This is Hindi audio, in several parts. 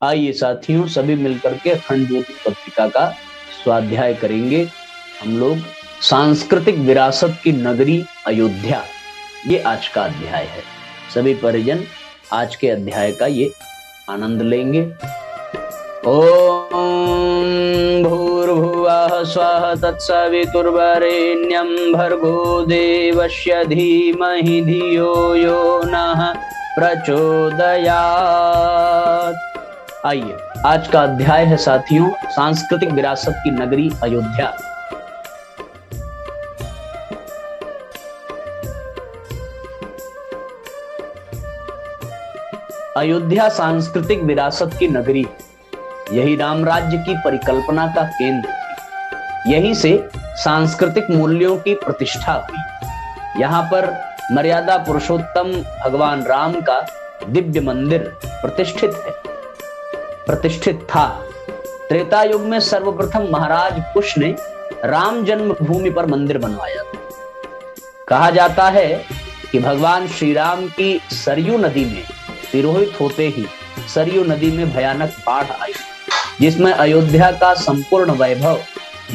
आइए साथियों, सभी मिलकर के अखंड ज्योति पत्रिका का स्वाध्याय करेंगे हम लोग। सांस्कृतिक विरासत की नगरी अयोध्या, ये आज का अध्याय है। सभी परिजन आज के अध्याय का ये आनंद लेंगे। ओम भूर्भुवः स्वः तत्सवितुर्वरेण्यं भर्गो देवस्य धीमहि धियो यो नः प्रचोदयात्। आइए, आज का अध्याय है साथियों सांस्कृतिक विरासत की नगरी अयोध्या। अयोध्या सांस्कृतिक विरासत की नगरी, यही राम राज्य की परिकल्पना का केंद्र थी। यहीं से सांस्कृतिक मूल्यों की प्रतिष्ठा हुई। यहाँ पर मर्यादा पुरुषोत्तम भगवान राम का दिव्य मंदिर प्रतिष्ठित था। त्रेता युग में सर्वप्रथम महाराज कुश ने राम जन्मभूमि पर मंदिर बनवाया था। कहा जाता है कि भगवान श्री राम की सरयू नदी में तिरोहित होते ही सरयू नदी में भयानक बाढ़ आई, जिसमें अयोध्या का संपूर्ण वैभव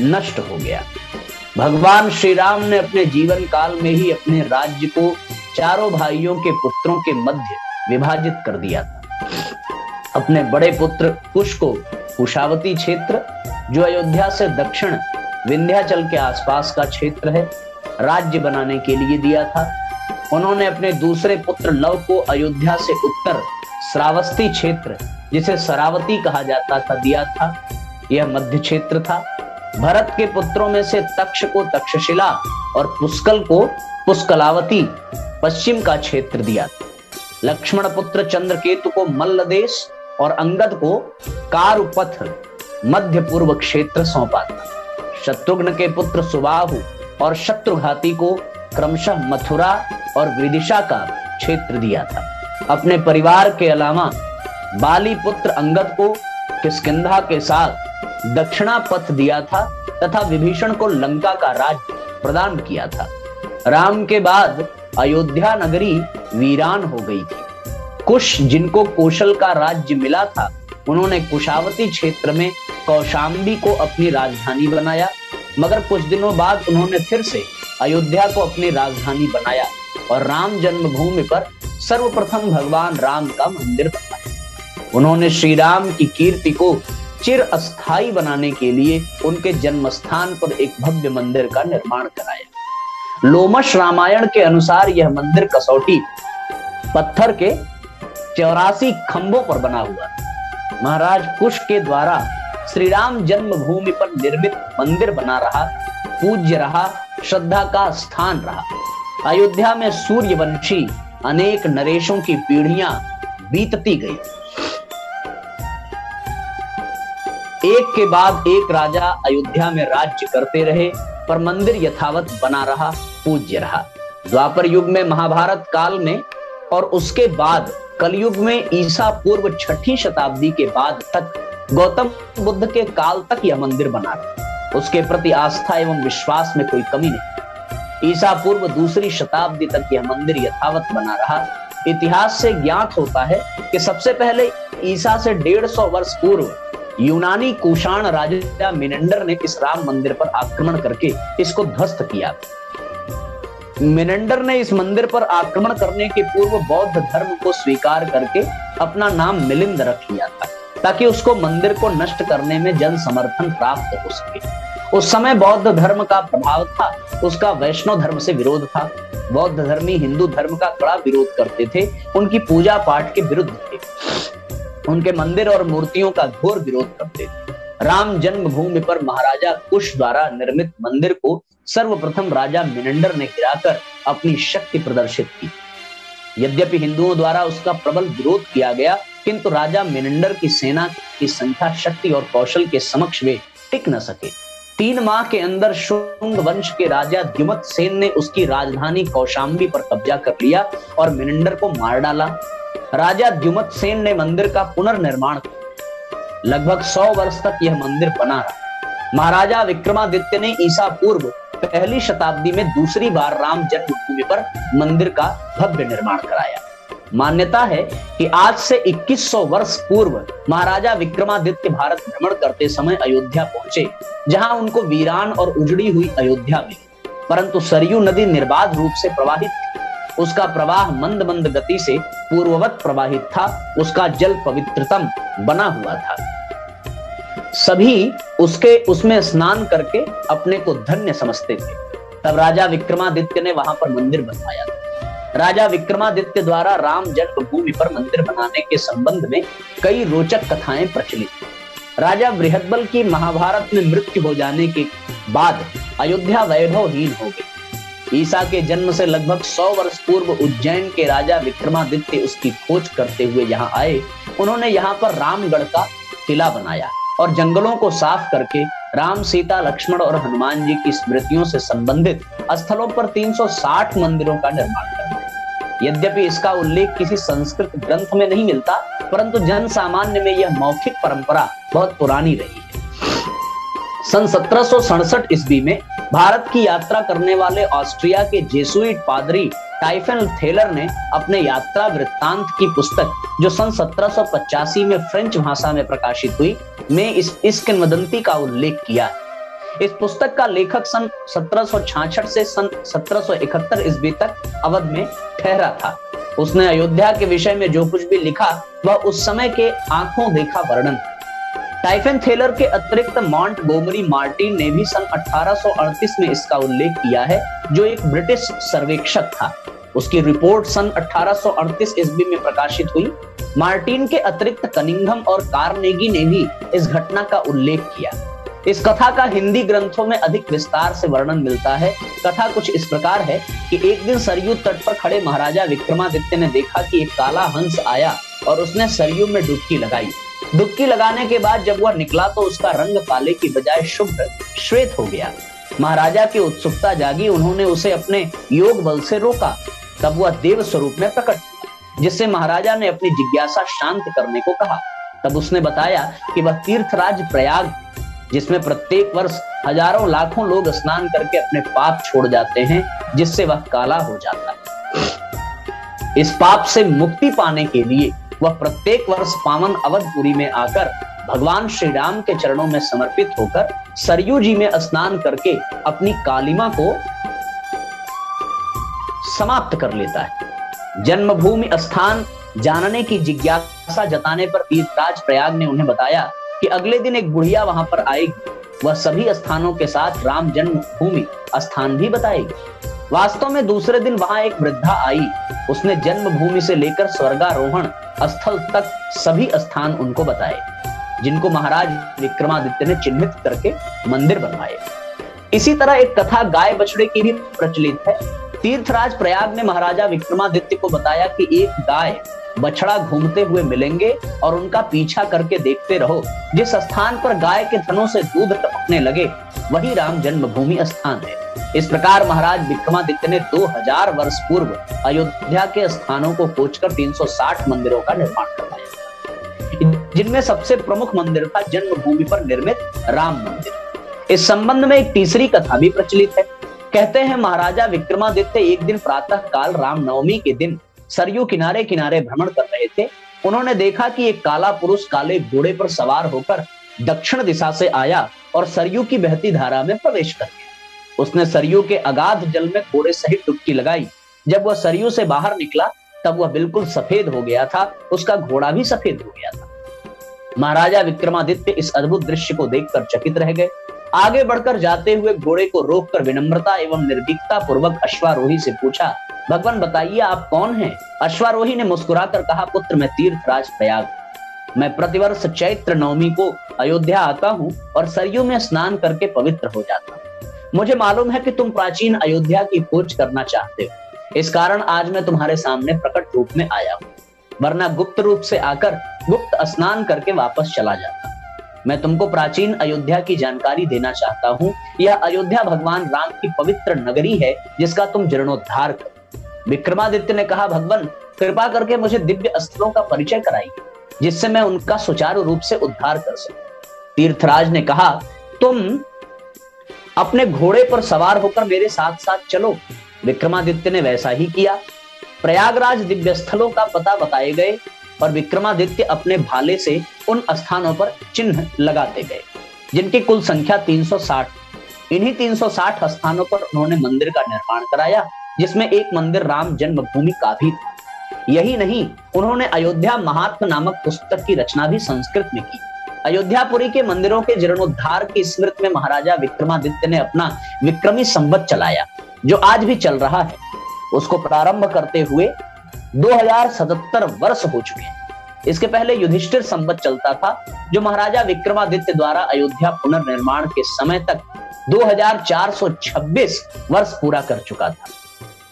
नष्ट हो गया। भगवान श्री राम ने अपने जीवन काल में ही अपने राज्य को चारों भाइयों के पुत्रों के मध्य विभाजित कर दिया था। अपने बड़े पुत्र कुश को कुशावती क्षेत्र, जो अयोध्या से दक्षिण विंध्याचल के आसपास का क्षेत्र है, राज्य बनाने के लिए दिया था। उन्होंने अपने दूसरे पुत्र लव को अयोध्या से उत्तर श्रावस्ती क्षेत्र, जिसे शरावती कहा जाता था, दिया था। यह मध्य क्षेत्र था। भरत के पुत्रों में से तक्ष को तक्षशिला और पुष्कल को पुष्कलावती पश्चिम का क्षेत्र दिया था। लक्ष्मण पुत्र चंद्रकेतु को मल्ल देश और अंगद को कारुपथ मध्य पूर्व क्षेत्र सौंपा था। शत्रुघ्न के पुत्र सुबाहु और शत्रुघाती को क्रमशः मथुरा और विदिशा का क्षेत्र दिया था। अपने परिवार के अलावा बाली पुत्र अंगद को किष्किंधा के साथ दक्षिणा पथ दिया था तथा विभीषण को लंका का राज्य प्रदान किया था। राम के बाद अयोध्या नगरी वीरान हो गई थी। कुश, जिनको कौशल का राज्य मिला था, उन्होंने कुशावती क्षेत्र में कौशाम्बी को अपनी राजधानी बनाया, मगर कुछ दिनों बाद उन्होंने फिर से अयोध्या को अपनी राजधानी बनाया और राम जन्मभूमि पर सर्वप्रथम भगवान राम का मंदिर बनाया। उन्होंने श्री राम की कीर्ति को चिर अस्थायी बनाने के लिए उनके जन्म स्थान पर एक भव्य मंदिर का निर्माण कराया। लोमश रामायण के अनुसार यह मंदिर कसौटी पत्थर के 84 खंभों पर बना हुआ था। महाराज कुश के द्वारा श्री राम जन्मभूमि पर निर्मित मंदिर बना रहा, पूज्य रहा, श्रद्धा का स्थान रहा। अयोध्या में सूर्यवंशी अनेक नरेशों की पीढ़ियां बीतती गई। एक के बाद एक राजा अयोध्या में राज्य करते रहे, पर मंदिर यथावत बना रहा, पूज्य रहा। द्वापर युग में, महाभारत काल में और उसके बाद कलयुग में ईसा पूर्व 6ठी शताब्दी के बाद तक, गौतम बुद्ध के काल तक यह मंदिर बना रहा। उसके प्रति आस्था एवं विश्वास में कोई कमी नहीं। ईसा पूर्व 2री शताब्दी तक यह मंदिर यथावत बना रहा। इतिहास से ज्ञात होता है कि सबसे पहले ईसा से 150 वर्ष पूर्व यूनानी कुषाण राजा मिनेंडर ने इस राम मंदिर पर आक्रमण करके इसको ध्वस्त किया। मिनेंडर ने इस मंदिर पर आक्रमण करने के पूर्व बौद्ध धर्म को स्वीकार करके अपना नाम मिलिंद रख लिया था, ताकि उसको मंदिर को नष्ट करने में जन समर्थन प्राप्त हो सके। उस समय बौद्ध धर्म का प्रभाव था, उसका वैष्णव धर्म से विरोध था। बौद्ध धर्मी हिंदू धर्म का कड़ा विरोध करते थे, उनकी पूजा पाठ के विरुद्ध थे, उनके मंदिर और मूर्तियों का घोर विरोध करते थे। राम जन्मभूमि पर महाराजा कुश द्वारा निर्मित मंदिर को सर्वप्रथम राजा मिनेंडर ने गिराकर अपनी शक्ति प्रदर्शित की। यद्यपि हिंदुओं द्वारा उसका प्रबल विरोध किया गया, किंतु राजा मिनेंडर की सेना की संख्या, शक्ति और कौशल के समक्ष वे टिक न सके। 3 माह के अंदर शुंग वंश के राजा द्युमत सेन ने उसकी राजधानी कौशाम्बी पर कब्जा कर लिया और मिनेंडर को मार डाला। राजा द्युमत सेन ने मंदिर का पुनर्निर्माण किया। लगभग 100 वर्ष तक यह मंदिर बना रहा। महाराजा विक्रमादित्य ने ईसा पूर्व 1ली शताब्दी में दूसरी बार राम जन्मभूमि पर मंदिर का भव्य निर्माण कराया। मान्यता है कि आज से 2100 वर्ष पूर्व महाराजा विक्रमादित्य भारत भ्रमण करते समय अयोध्या पहुंचे, जहां उनको वीरान और उजड़ी हुई अयोध्या मिली। परंतु सरयू नदी निर्बाध रूप से प्रवाहित थी। उसका प्रवाह मंद मंद गति से पूर्ववत प्रवाहित था। उसका जल पवित्रतम बना हुआ था। सभी उसमें स्नान करके अपने को धन्य समझते थे। तब राजा विक्रमादित्य ने वहां पर मंदिर बनवाया था। राजा विक्रमादित्य द्वारा राम जन्मभूमि पर मंदिर बनाने के संबंध में कई रोचक कथाएं प्रचलित हैं। राजा बृहदबल की महाभारत में मृत्यु हो जाने के बाद अयोध्या वैभवहीन हो गई। ईसा के जन्म से लगभग 100 वर्ष पूर्व उज्जैन के राजा विक्रमादित्य उसकी खोज करते हुए यहाँ आए। उन्होंने यहाँ पर रामगढ़ का किला बनाया और जंगलों को साफ करके राम, सीता, लक्ष्मण और हनुमान जी की स्मृतियों से संबंधित स्थलों पर 360 मंदिरों का निर्माण करते हैं। यद्यपि इसका उल्लेख किसी संस्कृत ग्रंथ में नहीं मिलता, परंतु जन सामान्य में यह मौखिक परंपरा बहुत पुरानी रही है। सन 1767 ईस्वी में भारत की यात्रा करने वाले ऑस्ट्रिया के जेसुइट पादरी टाइफन थेलर ने अपने यात्रा वृत्तांत की पुस्तक, जो सन 1785 में फ्रेंच भाषा में प्रकाशित हुई, में इस किंवदंती का उल्लेख किया है। इस पुस्तक का लेखक सन 1766 से सन 1771 ईस्वी तक अवध में ठहरा था। उसने अयोध्या के विषय में जो कुछ भी लिखा वह उस समय के आंखों देखा वर्णन। टाइफन थेलर के अतिरिक्त मॉन्टगोमरी मार्टिन ने भी सन 1838 में इसका उल्लेख किया है, जो एक ब्रिटिश सर्वेक्षक था। उसकी रिपोर्ट सन 1838 ईस्वी में प्रकाशित हुई। मार्टिन के अतिरिक्त कनिंघम और कार्नेगी ने भी इस घटना का उल्लेख किया। इस कथा का हिंदी ग्रंथों में अधिक विस्तार से वर्णन मिलता है। कथा कुछ इस प्रकार है कि एक दिन सरयू तट पर खड़े महाराजा विक्रमादित्य ने देखा कि एक काला हंस आया और उसने सरयू में डुबकी लगाई। डुबकी लगाने के बाद जब वह निकला तो उसका रंग काले की बजाय शुभ्र श्वेत हो गया। महाराजा की उत्सुकता जागी। उन्होंने उसे अपने योग बल से रोका। तब वह देव स्वरूप में प्रकट हुआ, जिससे महाराजा ने अपनी जिज्ञासा शांत करने को कहा। तब उसने बताया कि वह तीर्थराज प्रयाग, जिसमें प्रत्येक वर्ष हजारों लाखों लोग स्नान करके अपने पाप छोड़ जाते हैं, जिससे वह काला हो जाता है। इस पाप से मुक्ति पाने के लिए वह प्रत्येक वर्ष पावन अवधपुरी में आकर भगवान श्री राम के चरणों में समर्पित होकर सरयू जी में स्नान करके अपनी कालिमा को समाप्त कर लेता है। जन्मभूमि स्थान जानने की जिज्ञासा जताने पर तीर्थराज प्रयाग ने उन्हें बताया कि अगले दिन एक बुढ़िया वहां पर आएगी। वह सभी स्थानों के साथ राम जन्मभूमि स्थान भी बताएगी। वास्तव में दूसरे दिन वहां एक वृद्धा आई। उसने जन्मभूमि से लेकर स्वर्गारोहण स्थल तक सभी स्थान उनको बताए, जिनको महाराज विक्रमादित्य ने चिन्हित करके मंदिर बनवाए। इसी तरह एक कथा गाय बछड़े की भी प्रचलित है। तीर्थराज प्रयाग ने महाराजा विक्रमादित्य को बताया कि एक गाय बछड़ा घूमते हुए मिलेंगे और उनका पीछा करके देखते रहो। जिस स्थान पर गाय के थनों से दूध टपकने लगे वही राम जन्मभूमि स्थान है। इस प्रकार महाराज विक्रमादित्य ने 2000 वर्ष पूर्व अयोध्या के स्थानों को खोजकर 360 मंदिरों का निर्माण करवाया, जिनमें सबसे प्रमुख मंदिर था जन्मभूमि पर निर्मित राम मंदिर। इस संबंध में एक तीसरी कथा भी प्रचलित है। कहते हैं महाराजा विक्रमादित्य एक दिन प्रातः काल रामनवमी के दिन सरयू किनारे किनारे भ्रमण कर रहे थे। उन्होंने देखा कि एक काला पुरुष काले घोड़े पर सवार होकर दक्षिण दिशा से आया और सरयू की बहती धारा में प्रवेश कर गया। उसने सरयू के अगाध जल में घोड़े सहित डुबकी लगाई। जब वह सरयू से बाहर निकला तब वह बिल्कुल सफेद हो गया था। उसका घोड़ा भी सफेद हो गया था। महाराजा विक्रमादित्य इस अद्भुत दृश्य को देखकर चकित रह गए। आगे बढ़कर जाते हुए घोड़े को रोककर विनम्रता एवं निर्भीकता पूर्वक अश्वारोही से पूछा, भगवान बताइए आप कौन हैं? अश्वारोही ने मुस्कुराकर कहा, पुत्र मैं तीर्थराज प्रयाग। मैं प्रतिवर्ष चैत्र नवमी को अयोध्या आता हूँ और सरयू में स्नान करके पवित्र हो जाता हूँ। मुझे मालूम है कि तुम प्राचीन अयोध्या की खोज करना चाहते हो। इस कारण आज मैं तुम्हारे सामने प्रकट रूप में आया हूँ, वरना गुप्त रूप से आकर गुप्त स्नान करके वापस चला जाता। मैं तुमको प्राचीन अयोध्या की जानकारी देना चाहता हूँ। यह अयोध्या भगवान राम की पवित्र नगरी है, जिसका तुम जीर्णोद्धार करो। विक्रमादित्य ने कहा, भगवान कृपा करके मुझे दिव्य अस्त्रों का परिचय कराइए, जिससे मैं उनका सुचारू रूप से उद्धार कर सकूं। तीर्थराज ने कहा, तुम अपने घोड़े पर सवार होकर मेरे साथ साथ चलो। विक्रमादित्य ने वैसा ही किया। प्रयागराज दिव्य स्थलों का पता बताए गए और विक्रमादित्य अपने भाले से उन स्थानों पर चिन्ह लगाते गए, जिनकी कुल संख्या 360। इन्हीं 360 स्थानों पर उन्होंने मंदिर का निर्माण कराया, जिसमें एक मंदिर राम जन्मभूमि का भी था। यही नहीं, उन्होंने अयोध्या महात्म नामक पुस्तक की रचना भी संस्कृत में की। अयोध्यापुरी के मंदिरों के जीर्णोद्धार की स्मृति में महाराजा विक्रमादित्य ने अपना विक्रमी संवत चलाया, जो आज भी चल रहा है। उसको प्रारंभ करते हुए 2077 वर्ष हो चुके हैं। इसके पहले युधिष्ठिर संवत चलता था, जो महाराजा विक्रमादित्य द्वारा अयोध्या पुनर्निर्माण के समय तक 2426 वर्ष पूरा कर चुका था।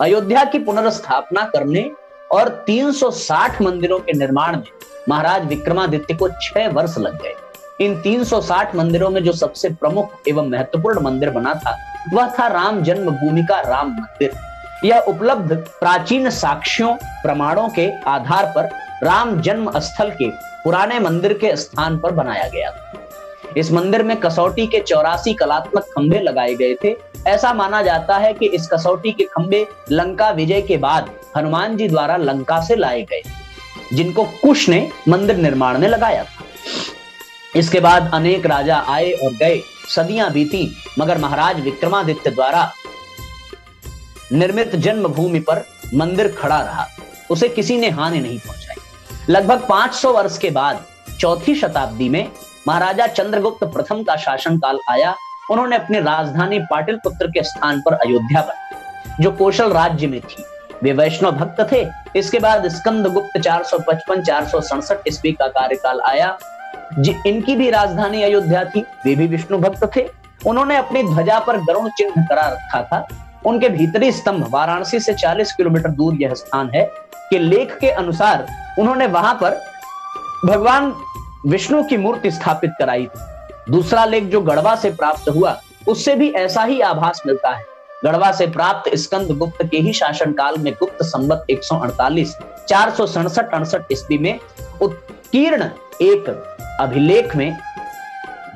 अयोध्या की पुनर्स्थापना करने और 360 मंदिरों के निर्माण में महाराज विक्रमादित्य को 6 वर्ष लग गए। इन 360 मंदिरों में जो सबसे प्रमुख एवं महत्वपूर्ण मंदिर बना था, वह था राम जन्मभूमि का राम मंदिर। यह उपलब्ध प्राचीन साक्ष्यों प्रमाणों के आधार पर राम जन्म स्थल के पुराने मंदिर के स्थान पर बनाया गया था। इस मंदिर में कसौटी के 84 कलात्मक खंभे लगाए गए थे। ऐसा माना जाता है कि इस कसौटी के खंभे लंका विजय के बाद हनुमान जी द्वारा लंका से लाए गए, जिनको कुश ने मंदिर निर्माण में लगाया था। इसके बाद अनेक राजा आए और गए, सदियां बीती, मगर महाराज विक्रमादित्य द्वारा निर्मित जन्मभूमि पर मंदिर खड़ा रहा। उसे किसी ने हानि नहीं पहुंचाई। लगभग 500 वर्ष के बाद 4वीं शताब्दी में महाराजा चंद्रगुप्त प्रथम का शासनकाल आया। उन्होंने अपनी राजधानी पाटलिपुत्र के स्थान पर अयोध्या बनाई, जो कौशल राज्य में थी। वे वैष्णव भक्त थे। इसके बाद स्कंदगुप्त 455-467 ईस्वी का कार्यकाल आया। इनकी भी राजधानी अयोध्या थी। वे भी विष्णु भक्त थे। उन्होंने अपनी ध्वजा पर गरुड़ चिन्ह करा रखा था। उनके भीतरी स्तंभ वाराणसी से 40 किलोमीटर दूर यह स्थान है कि लेख के अनुसार उन्होंने वहां पर भगवान विष्णु की मूर्ति स्थापित कराई थी। दूसरा लेख जो गढ़वा से प्राप्त हुआ, उससे भी ऐसा ही आभास मिलता है। गढ़वा से प्राप्त स्कंदगुप्त के ही शासनकाल में गुप्त संवत 148 467-68 ईस्वी में उत्कीर्ण एक अभिलेख में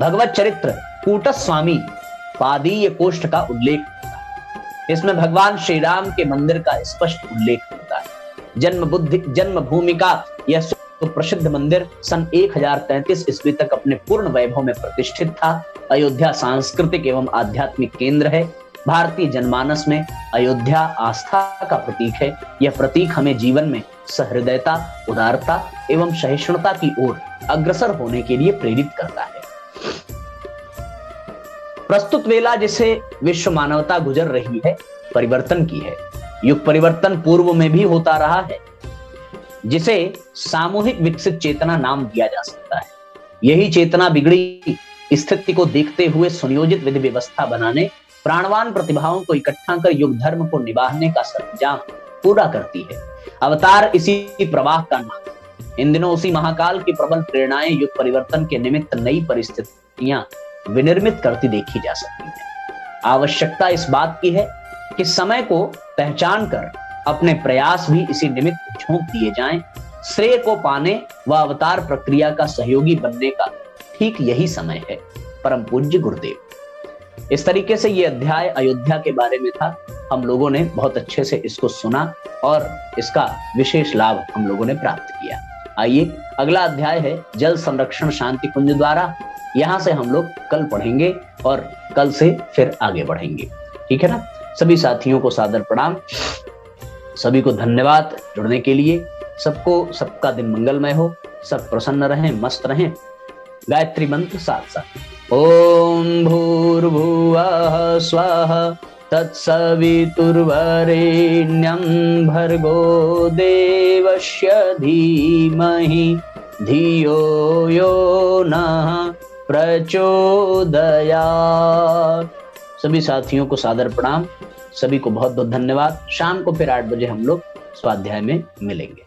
भगवत चरित्र कूटस्वामी पादीय कोष्ठ का उल्लेख होता है। इसमें भगवान श्री राम के मंदिर का स्पष्ट उल्लेख होता है। जन्मभूमि का यह प्रसिद्ध मंदिर सन 1033 ईस्वी तक अपने पूर्ण वैभव में प्रतिष्ठित था। अयोध्या सांस्कृतिक एवं आध्यात्मिक केंद्र है। भारतीय जनमानस में अयोध्या आस्था का प्रतीक है। यह प्रतीक हमें जीवन में सहृदयता, उदारता एवं सहिष्णुता की ओर अग्रसर होने के लिए प्रेरित करता है। प्रस्तुत वेला जिसे विश्व मानवता गुजर रही है, परिवर्तन की है। युग परिवर्तन पूर्व में भी होता रहा है, जिसे सामूहिक विकसित चेतना नाम दिया जा सकता है। यही चेतना बिगड़ी स्थिति को देखते हुए सुनियोजित विधि व्यवस्था बनाने, प्राणवान प्रतिभाओं को इकट्ठा कर युग धर्म को निभाने का सरंजाम पूरा करती है। अवतार इसी प्रवाह का नाम। इन दिनों उसी महाकाल की प्रबल प्रेरणाएं युग परिवर्तन के निमित्त नई परिस्थितियां विनिर्मित करती देखी जा सकती है। आवश्यकता इस बात की है कि समय को पहचान कर अपने प्रयास भी इसी निमित्त झोंक दिए जाएं। श्रेय को पाने व अवतार प्रक्रिया का सहयोगी बनने का ठीक यही समय है। परम पूज्य गुरुदेव। इस तरीके से ये अध्याय अयोध्या के बारे में था। हम लोगों ने बहुत अच्छे से इसको सुना और इसका विशेष लाभ हम लोगों ने प्राप्त किया। आइए अगला अध्याय है जल संरक्षण शांति कुंज द्वारा। यहाँ से हम लोग कल पढ़ेंगे और कल से फिर आगे बढ़ेंगे। ठीक है ना। सभी साथियों को सादर प्रणाम, सभी को धन्यवाद जुड़ने के लिए। सबको सबका दिन मंगलमय हो, सब प्रसन्न रहें, मस्त रहें। गायत्री मंत्र साथ साथ। ओम भूर्भुवः स्वः तत्सवितुर्वरेण्यं भर्गो देवस्य धीमहि धियो यो नः प्रचोदयात्। सभी साथियों को सादर प्रणाम, सभी को बहुत बहुत धन्यवाद। शाम को फिर 8 बजे हम लोग स्वाध्याय में मिलेंगे।